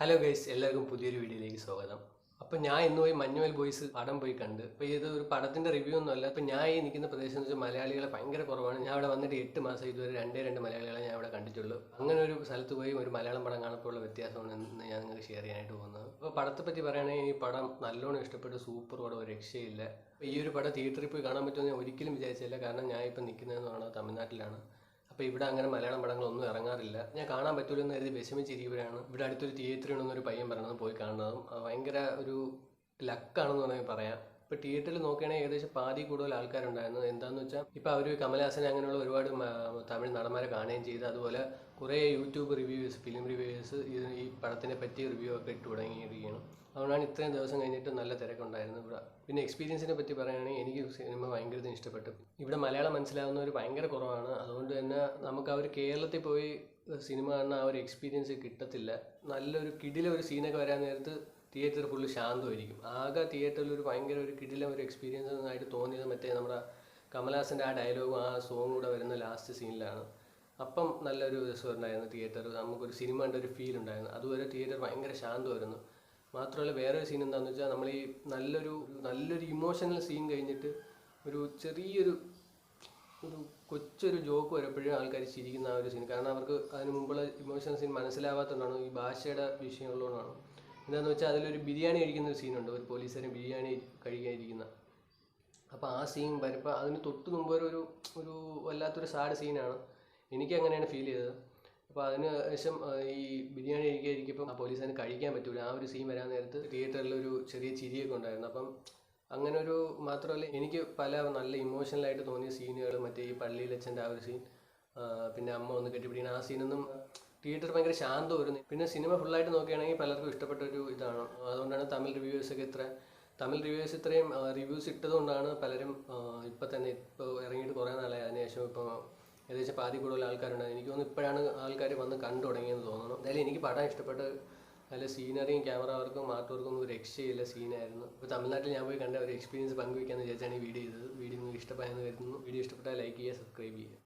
Hello guys, എല്ലാവർക്കും പുതിയൊരു വീഡിയോയിലേക്ക് സ്വാഗതം. അപ്പോൾ ഞാൻ ഇന്ന് പോയി മഞ്ഞുമൽ ബോയ്സ് പടം പോയി കണ്ട്. അപ്പോൾ ഇത് ഒരു പടത്തിൻ്റെ റിവ്യൂ ഒന്നുമല്ല. അപ്പോൾ ഞാൻ ഈ നിൽക്കുന്ന പ്രദേശം എന്ന് വെച്ചാൽ മലയാളികളെ ഭയങ്കര കുറവാണ്. ഞാൻ അവിടെ വന്നിട്ട് 8 മാസം, ഇതുവരെ രണ്ട് മലയാളികളെ ഞാൻ അവിടെ കണ്ടിട്ടുള്ളൂ. അങ്ങനെ ഒരു സ്ഥലത്ത് പോയി ഒരു മലയാളം പടം കാണുമ്പോഴുള്ള വ്യത്യാസമാണ് ഇന്ന് ഞാൻ നിങ്ങൾക്ക് ഷെയർ ചെയ്യാനായിട്ട് പോകുന്നത്. അപ്പോൾ പടത്തെ പറ്റി പറയുകയാണെങ്കിൽ ഈ പടം നല്ലോണം ഇഷ്ടപ്പെട്ടു. സൂപ്പർ പടം, ഒരു രക്ഷയില്ല. ഈ ഒരു പടം തിയേറ്ററിൽ പോയി കാണാൻ പറ്റുമെന്ന് ഞാൻ ഒരിക്കലും വിചാരിച്ചില്ല. കാരണം ഞാൻ ഇപ്പോൾ നിൽക്കുന്നതെന്ന് പറഞ്ഞാൽ തമിഴ്നാട്ടിലാണ്. അപ്പോൾ ഇവിടെ അങ്ങനെ മലയാളം പടങ്ങളൊന്നും ഇറങ്ങാറില്ല. ഞാൻ കാണാൻ പറ്റൂലെന്ന് കരുതി വിഷമിച്ചിരിക്കുകയാണ്. ഇവിടെ അടുത്തൊരു തിയേറ്ററിൽ ഉണ്ടെന്നൊരു പയ്യൻ പറഞ്ഞത് പോയി കാണുന്നതും ഭയങ്കര ഒരു ലക്കാണെന്ന് വേണമെങ്കിൽ പറയാം. ഇപ്പോൾ തിയേറ്ററിൽ നോക്കുകയാണെങ്കിൽ ഏകദേശം പാതി കൂടുതൽ ആൾക്കാരുണ്ടായിരുന്നു. എന്താണെന്ന് വെച്ചാൽ ഇപ്പോൾ അവർ കമലഹാസൻ അങ്ങനെയുള്ള ഒരുപാട് തമിഴ് നടന്മാരെ കാണുകയും ചെയ്ത്, അതുപോലെ കുറേ യൂട്യൂബ് റിവ്യൂവേഴ്സ്, ഫിലിം റിവ്യൂവേഴ്സ് ഈ പടത്തിനെ പറ്റി റിവ്യൂ ഒക്കെ ഇട്ട് തുടങ്ങിയിരിക്കുകയാണ്. അതുകൊണ്ടാണ് ഇത്രയും ദിവസം കഴിഞ്ഞിട്ട് നല്ല തിരക്കുണ്ടായിരുന്നു ഇവിടെ. പിന്നെ എക്സ്പീരിയൻസിനെ പറ്റി പറയുകയാണെങ്കിൽ എനിക്ക് സിനിമ ഭയങ്കര ഇഷ്ടപ്പെട്ടു. ഇവിടെ മലയാളം മനസ്സിലാവുന്നവർ ഭയങ്കര കുറവാണ്. അതുകൊണ്ട് തന്നെ നമുക്ക് അവർ കേരളത്തിൽ പോയി സിനിമ കാണുന്ന ആ ഒരു എക്സ്പീരിയൻസ് കിട്ടത്തില്ല. നല്ലൊരു കിടിലൊരു സീനൊക്കെ വരാൻ നേരത്ത് തിയേറ്റർ ഫുള്ള് ശാന്തമായിരിക്കും. ആകെ തിയേറ്ററിൽ ഒരു ഭയങ്കര ഒരു കിടിലം ഒരു എക്സ്പീരിയൻസ് ആയിട്ട് തോന്നിയത് മറ്റേ നമ്മുടെ കമലഹാസൻ്റെ ആ ഡയലോഗും ആ സോങ്ങും കൂടെ വരുന്ന ലാസ്റ്റ് സീനിലാണ്. അപ്പം നല്ലൊരു രസമുണ്ടായിരുന്നു തിയേറ്റർ. നമുക്കൊരു സിനിമ കണ്ട ഒരു ഫീൽ ഉണ്ടായിരുന്നു. അതുവരെ തിയേറ്റർ ഭയങ്കര ശാന്തമായിരുന്നു. മാത്രമല്ല വേറൊരു സീൻ എന്താണെന്ന് വെച്ചാൽ നമ്മൾ ഈ നല്ലൊരു ഇമോഷണൽ സീൻ കഴിഞ്ഞിട്ട് ഒരു ചെറിയൊരു കൊച്ചൊരു ജോക്ക് വരുമ്പോഴും ആൾക്കാർ ചിരിക്കുന്ന ആ ഒരു സീൻ. കാരണം അവർക്ക് അതിന് മുമ്പുള്ള ഇമോഷണൽ സീൻ മനസ്സിലാവാത്തതുകൊണ്ടാണ്, ഈ ഭാഷയുടെ വിഷയമുള്ളതുകൊണ്ടാണ്. എന്താണെന്ന് വെച്ചാൽ അതിലൊരു ബിരിയാണി കഴിക്കുന്ന ഒരു സീനുണ്ട്, ഒരു പോലീസുകാരൻ ബിരിയാണി കഴിക്കാതിരിക്കുന്ന. അപ്പോൾ ആ സീൻ വരുമ്പോൾ അതിന് തൊട്ട് മുമ്പ് ഒരു വല്ലാത്തൊരു സാഡ് സീനാണ്. എനിക്ക് അങ്ങനെയാണ് ഫീൽ ചെയ്തത്. അപ്പോൾ അതിന് ശേഷം ഈ ബിരിയാണി കഴിക്കാതിരിക്കുമ്പം ആ പോലീസിന് കഴിക്കാൻ പറ്റൂല. ആ ഒരു സീൻ വരാൻ നേരത്ത് തിയേറ്ററിലൊരു ചെറിയ ചിരിയൊക്കെ ഉണ്ടായിരുന്നു. അപ്പം അങ്ങനെ ഒരു മാത്രമല്ല, എനിക്ക് പല നല്ല ഇമോഷണലായിട്ട് തോന്നിയ സീനുകൾ, മറ്റേ ഈ പള്ളിയിലച്ഛൻ്റെ ആ ഒരു സീൻ, പിന്നെ അമ്മ ഒന്ന് കെട്ടിപ്പിടിക്കുന്ന ആ സീനൊന്നും തിയേറ്റർ ഭയങ്കര ശാന്തമായിരുന്നു. പിന്നെ സിനിമ ഫുള്ളായിട്ട് നോക്കുകയാണെങ്കിൽ പലർക്കും ഇഷ്ടപ്പെട്ട ഒരു ഇതാണ്. അതുകൊണ്ടാണ് തമിഴ് റിവ്യൂവേഴ്സ് ഇത്രയും റിവ്യൂസ് ഇട്ടതുകൊണ്ടാണ് പലരും ഇപ്പോൾ ഇറങ്ങിയിട്ട് കുറേ നാളായി. അതിനുശേഷം ഇപ്പോൾ ഏകദേശം പാതി കൂടുതൽ ആൾക്കാരുണ്ട്. എനിക്ക് തോന്നുന്നു ഇപ്പോഴാണ് ആൾക്കാർ വന്ന് കണ്ടു തുടങ്ങിയെന്ന് തോന്നുന്നു. എന്തായാലും എനിക്ക് പടം ഇഷ്ടപ്പെട്ട്. നല്ല സീനറിയും ക്യാമറ വർക്കും ആർട്ട് വർക്കും ഒന്നും ഒരു രക്ഷയില്ല സീനായിരുന്നു. ഇപ്പോൾ തമിഴ്നാട്ടിൽ ഞാൻ പോയി കണ്ട ഒരു എക്സ്പീരിയൻസ് പങ്കുവയ്ക്കാമെന്ന് വിചാരിച്ചാണ് ഈ വീഡിയോ ചെയ്തത്. വീഡിയോ നിങ്ങൾക്ക് ഇഷ്ടമായെന്ന് കരുതുന്നു. വീഡിയോ ഇഷ്ടപ്പെട്ടാൽ ലൈക്ക് ചെയ്യുക, സബ്സ്ക്രൈബ് ചെയ്യുക.